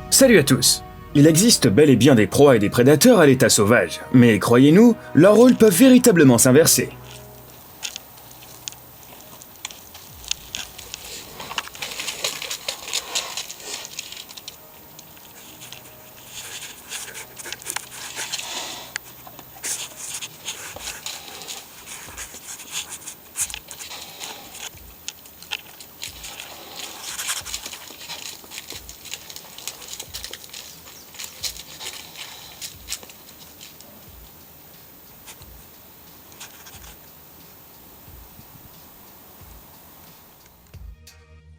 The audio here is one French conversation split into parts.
Salut à tous. Il existe bel et bien des proies et des prédateurs à l'état sauvage, mais croyez-nous, leurs rôles peuvent véritablement s'inverser.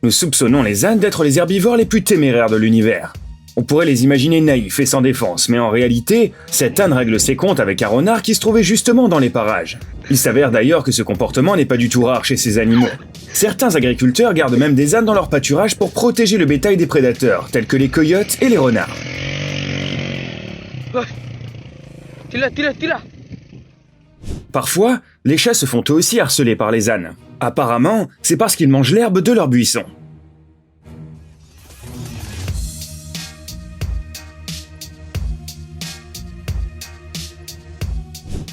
Nous soupçonnons les ânes d'être les herbivores les plus téméraires de l'univers. On pourrait les imaginer naïfs et sans défense, mais en réalité, cet âne règle ses comptes avec un renard qui se trouvait justement dans les parages. Il s'avère d'ailleurs que ce comportement n'est pas du tout rare chez ces animaux. Certains agriculteurs gardent même des ânes dans leur pâturage pour protéger le bétail des prédateurs, tels que les coyotes et les renards. Parfois, les chats se font eux aussi harceler par les ânes. Apparemment, c'est parce qu'ils mangent l'herbe de leur buisson.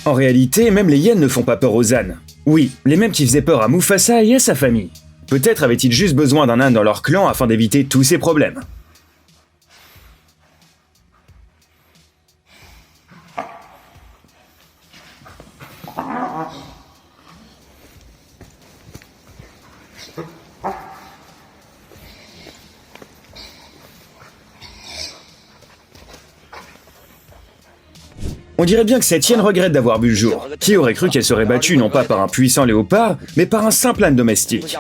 En réalité, même les hyènes ne font pas peur aux ânes. Oui, les mêmes qui faisaient peur à Mufasa et à sa famille. Peut-être avaient-ils juste besoin d'un âne dans leur clan afin d'éviter tous ces problèmes. On dirait bien que cette hyène regrette d'avoir bu le jour. Qui aurait cru qu'elle serait battue non pas par un puissant léopard, mais par un simple âne domestique.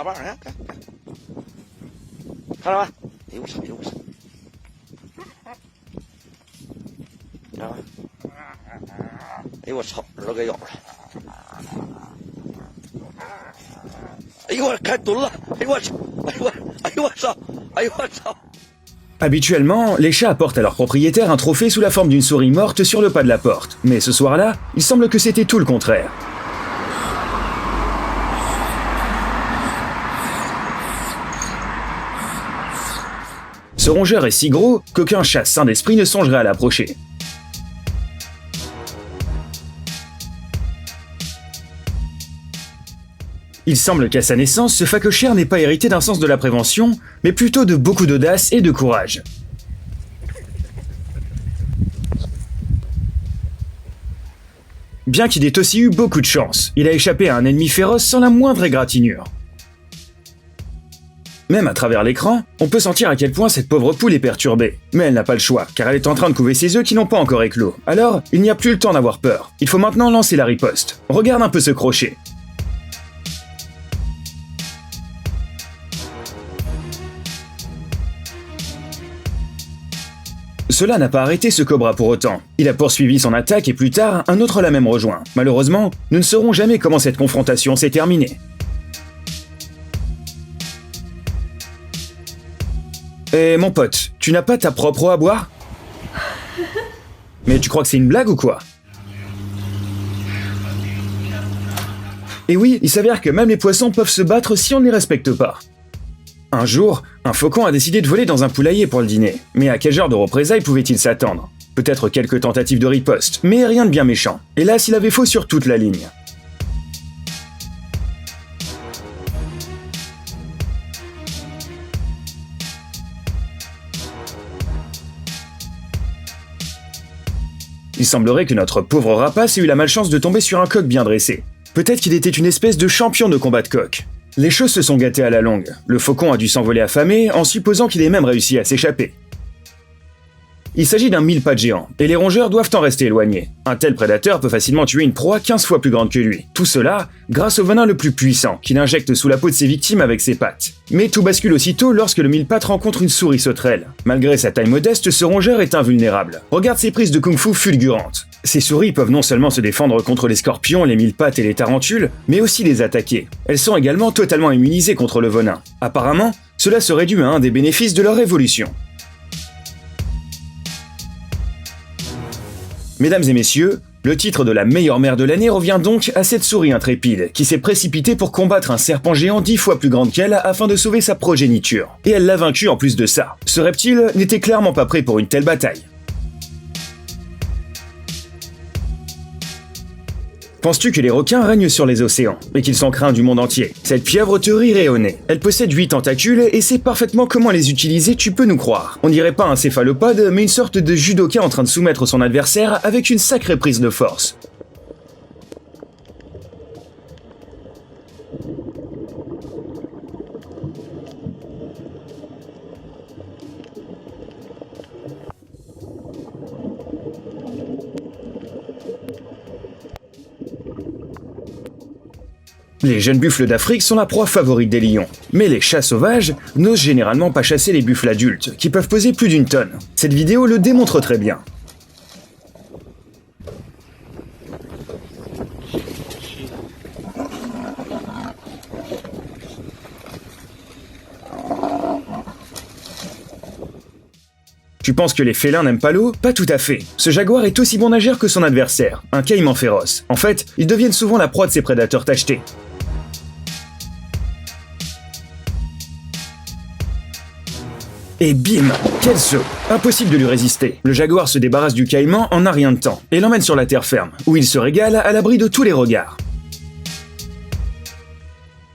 Habituellement, les chats apportent à leur propriétaire un trophée sous la forme d'une souris morte sur le pas de la porte. Mais ce soir-là, il semble que c'était tout le contraire. Ce rongeur est si gros qu'aucun chat sain d'esprit ne songerait à l'approcher. Il semble qu'à sa naissance, ce phacochère n'ait pas hérité d'un sens de la prévention, mais plutôt de beaucoup d'audace et de courage. Bien qu'il ait aussi eu beaucoup de chance, il a échappé à un ennemi féroce sans la moindre égratignure. Même à travers l'écran, on peut sentir à quel point cette pauvre poule est perturbée. Mais elle n'a pas le choix, car elle est en train de couver ses œufs qui n'ont pas encore éclos. Alors, il n'y a plus le temps d'avoir peur. Il faut maintenant lancer la riposte. Regarde un peu ce crochet. Cela n'a pas arrêté ce cobra pour autant. Il a poursuivi son attaque et plus tard, un autre l'a même rejoint. Malheureusement, nous ne saurons jamais comment cette confrontation s'est terminée. Eh mon pote, tu n'as pas ta propre eau à boire? Mais tu crois que c'est une blague ou quoi? Et oui, il s'avère que même les poissons peuvent se battre si on ne les respecte pas. Un jour, un faucon a décidé de voler dans un poulailler pour le dîner. Mais à quel genre de représailles pouvait-il s'attendre? Peut-être quelques tentatives de riposte, mais rien de bien méchant. Hélas, il avait faux sur toute la ligne. Il semblerait que notre pauvre rapace ait eu la malchance de tomber sur un coq bien dressé. Peut-être qu'il était une espèce de champion de combat de coq. Les choses se sont gâtées à la longue. Le faucon a dû s'envoler affamé en supposant qu'il ait même réussi à s'échapper. Il s'agit d'un mille-pattes géant, et les rongeurs doivent en rester éloignés. Un tel prédateur peut facilement tuer une proie 15 fois plus grande que lui. Tout cela grâce au venin le plus puissant, qu'il injecte sous la peau de ses victimes avec ses pattes. Mais tout bascule aussitôt lorsque le mille-pattes rencontre une souris sauterelle. Malgré sa taille modeste, ce rongeur est invulnérable. Regarde ses prises de kung-fu fulgurantes. Ces souris peuvent non seulement se défendre contre les scorpions, les mille-pattes et les tarentules, mais aussi les attaquer. Elles sont également totalement immunisées contre le venin. Apparemment, cela serait dû à un des bénéfices de leur évolution. Mesdames et messieurs, Le titre de la meilleure mère de l'année revient donc à cette souris intrépide, qui s'est précipitée pour combattre un serpent géant 10 fois plus grand qu'elle afin de sauver sa progéniture. Et elle l'a vaincu en plus de ça. Ce reptile n'était clairement pas prêt pour une telle bataille. Penses-tu que les requins règnent sur les océans et qu'ils sont craints du monde entier? Cette pieuvre te rirait au nez. Elle possède 8 tentacules et sait parfaitement comment les utiliser, tu peux nous croire. On dirait pas un céphalopode, mais une sorte de judoka en train de soumettre son adversaire avec une sacrée prise de force. Les jeunes buffles d'Afrique sont la proie favorite des lions. Mais les chats sauvages n'osent généralement pas chasser les buffles adultes, qui peuvent peser plus d'une tonne. Cette vidéo le démontre très bien. Tu penses que les félins n'aiment pas l'eau? Pas tout à fait. Ce jaguar est aussi bon nageur que son adversaire, un caïman féroce. En fait, ils deviennent souvent la proie de ses prédateurs tachetés. Et bim! Quel saut! Impossible de lui résister. Le jaguar se débarrasse du caïman en un rien de temps et l'emmène sur la terre ferme, où il se régale à l'abri de tous les regards.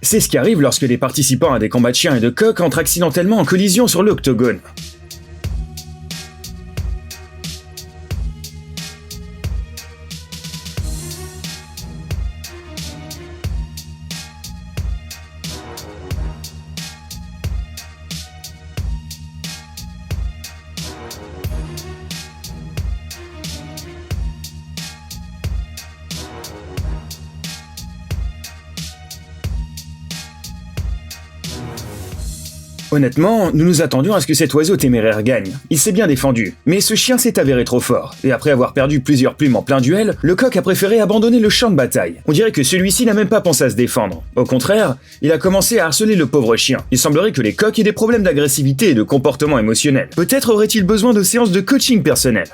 C'est ce qui arrive lorsque les participants à des combats de chiens et de coqs entrent accidentellement en collision sur l'octogone. Honnêtement, nous nous attendions à ce que cet oiseau téméraire gagne. Il s'est bien défendu, mais ce chien s'est avéré trop fort, et après avoir perdu plusieurs plumes en plein duel, le coq a préféré abandonner le champ de bataille. On dirait que celui-ci n'a même pas pensé à se défendre. Au contraire, il a commencé à harceler le pauvre chien. Il semblerait que les coqs aient des problèmes d'agressivité et de comportement émotionnel. Peut-être aurait-il besoin de séances de coaching personnel.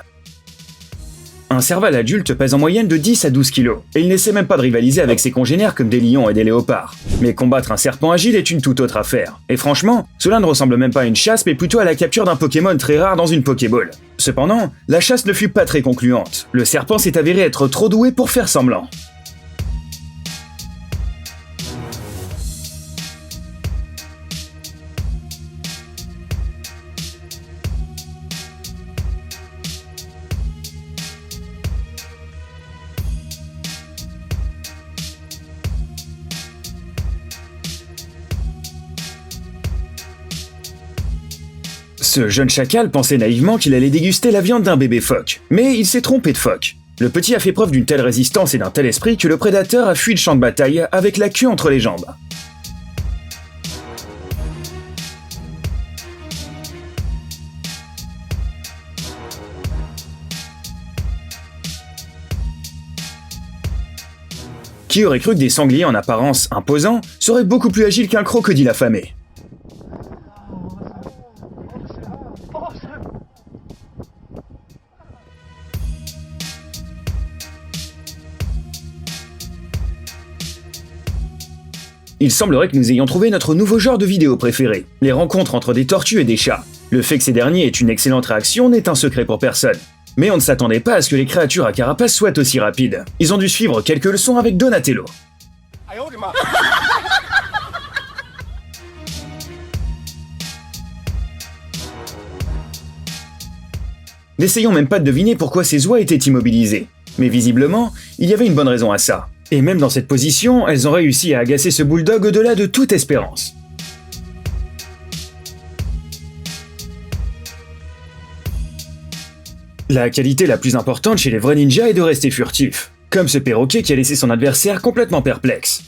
Un serval adulte pèse en moyenne de 10 à 12 kg, et il n'essaie même pas de rivaliser avec ses congénères comme des lions et des léopards. Mais combattre un serpent agile est une toute autre affaire. Et franchement, cela ne ressemble même pas à une chasse, mais plutôt à la capture d'un Pokémon très rare dans une Pokéball. Cependant, la chasse ne fut pas très concluante. Le serpent s'est avéré être trop doué pour faire semblant. Ce jeune chacal pensait naïvement qu'il allait déguster la viande d'un bébé phoque, mais il s'est trompé de phoque. Le petit a fait preuve d'une telle résistance et d'un tel esprit que le prédateur a fui le champ de bataille avec la queue entre les jambes. Qui aurait cru que des sangliers en apparence imposants seraient beaucoup plus agiles qu'un crocodile affamé? Il semblerait que nous ayons trouvé notre nouveau genre de vidéo préféré, les rencontres entre des tortues et des chats. Le fait que ces derniers aient une excellente réaction n'est un secret pour personne. Mais on ne s'attendait pas à ce que les créatures à carapace soient aussi rapides. Ils ont dû suivre quelques leçons avec Donatello. N'essayons même pas de deviner pourquoi ces oies étaient immobilisées. Mais visiblement, il y avait une bonne raison à ça. Et même dans cette position, elles ont réussi à agacer ce bulldog au-delà de toute espérance. La qualité la plus importante chez les vrais ninjas est de rester furtif. Comme ce perroquet qui a laissé son adversaire complètement perplexe.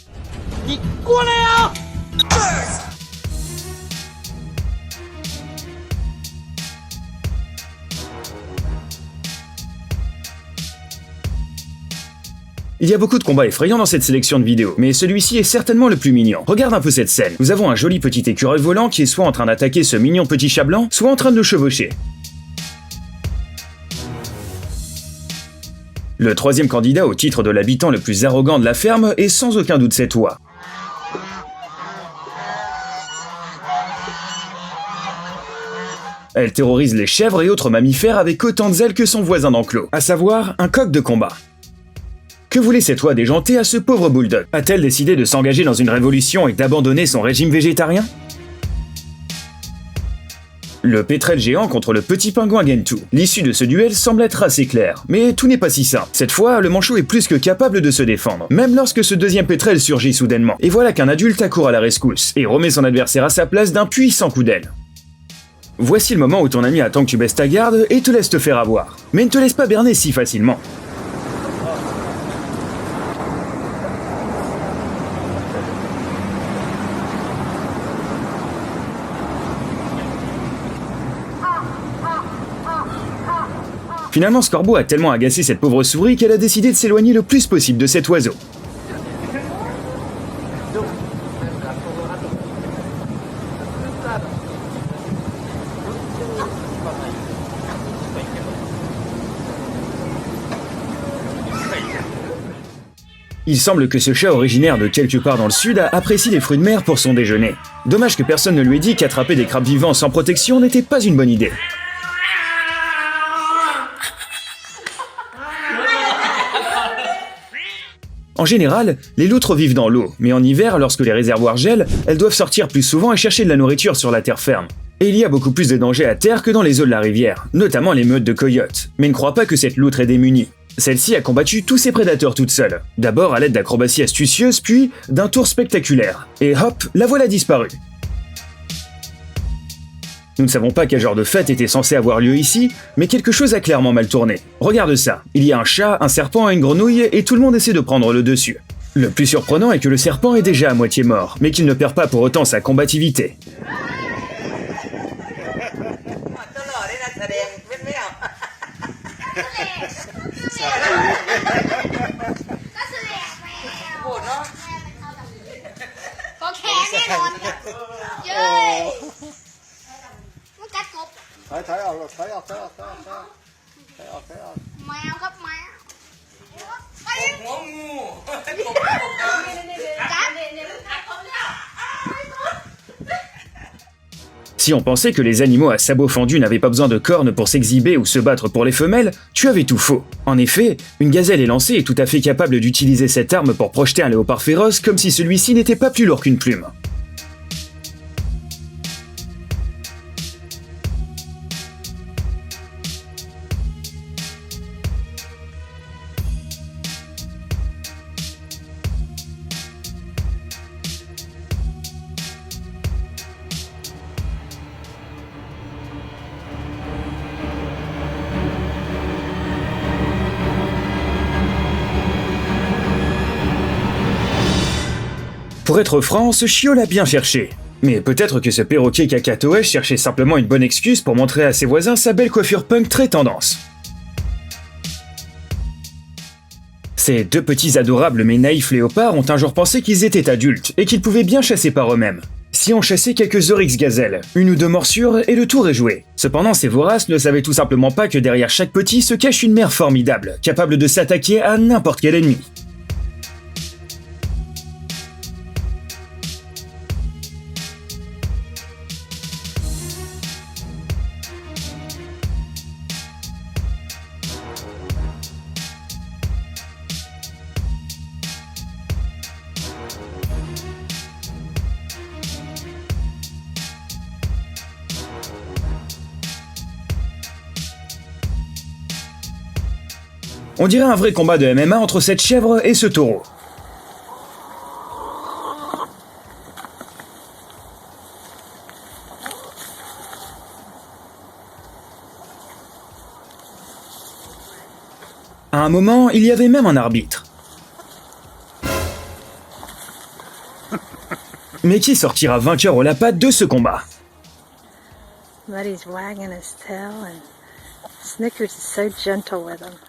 Il y a beaucoup de combats effrayants dans cette sélection de vidéos, mais celui-ci est certainement le plus mignon. Regarde un peu cette scène. Nous avons un joli petit écureuil volant qui est soit en train d'attaquer ce mignon petit chat blanc, soit en train de le chevaucher. Le troisième candidat au titre de l'habitant le plus arrogant de la ferme est sans aucun doute cet oie. Elle terrorise les chèvres et autres mammifères avec autant de zèle que son voisin d'enclos, à savoir un coq de combat. Que voulait cette oie déjantée à ce pauvre bulldog? A-t-elle décidé de s'engager dans une révolution et d'abandonner son régime végétarien? Le pétrel géant contre le petit pingouin Gentoo. L'issue de ce duel semble être assez claire, mais tout n'est pas si simple. Cette fois, le manchot est plus que capable de se défendre, même lorsque ce deuxième pétrel surgit soudainement. Et voilà qu'un adulte accourt à la rescousse, et remet son adversaire à sa place d'un puissant coup d'aile. Voici le moment où ton ami attend que tu baisses ta garde et te laisse te faire avoir. Mais ne te laisse pas berner si facilement. Finalement, Scorbo a tellement agacé cette pauvre souris qu'elle a décidé de s'éloigner le plus possible de cet oiseau. Il semble que ce chat originaire de quelque part dans le sud apprécie les fruits de mer pour son déjeuner. Dommage que personne ne lui ait dit qu'attraper des crabes vivants sans protection n'était pas une bonne idée. En général, les loutres vivent dans l'eau, mais en hiver, lorsque les réservoirs gèlent, elles doivent sortir plus souvent et chercher de la nourriture sur la terre ferme. Et il y a beaucoup plus de dangers à terre que dans les eaux de la rivière, notamment les meutes de coyotes. Mais ne crois pas que cette loutre est démunie. Celle-ci a combattu tous ses prédateurs toute seule. D'abord à l'aide d'acrobaties astucieuses, puis d'un tour spectaculaire. Et hop, la voilà disparue. Nous ne savons pas quel genre de fête était censé avoir lieu ici, mais quelque chose a clairement mal tourné. Regarde ça, il y a un chat, un serpent et une grenouille, et tout le monde essaie de prendre le dessus. Le plus surprenant est que le serpent est déjà à moitié mort, mais qu'il ne perd pas pour autant sa combativité. Si on pensait que les animaux à sabots fendus n'avaient pas besoin de cornes pour s'exhiber ou se battre pour les femelles, tu avais tout faux. En effet, une gazelle élancée est tout à fait capable d'utiliser cette arme pour projeter un léopard féroce comme si celui-ci n'était pas plus lourd qu'une plume. Pour être franc, ce chiot l'a bien cherché. Mais peut-être que ce perroquet cacatoès cherchait simplement une bonne excuse pour montrer à ses voisins sa belle coiffure punk très tendance. Ces deux petits adorables mais naïfs léopards ont un jour pensé qu'ils étaient adultes et qu'ils pouvaient bien chasser par eux-mêmes. Si on chassait quelques oryx gazelles, une ou deux morsures et le tour est joué. Cependant, ces voraces ne savaient tout simplement pas que derrière chaque petit se cache une mère formidable, capable de s'attaquer à n'importe quel ennemi. On dirait un vrai combat de MMA entre cette chèvre et ce taureau. À un moment, il y avait même un arbitre. Mais qui sortira vainqueur au lapin de ce combat? Muddy's wagging his tail and Snickers is so gentle with him.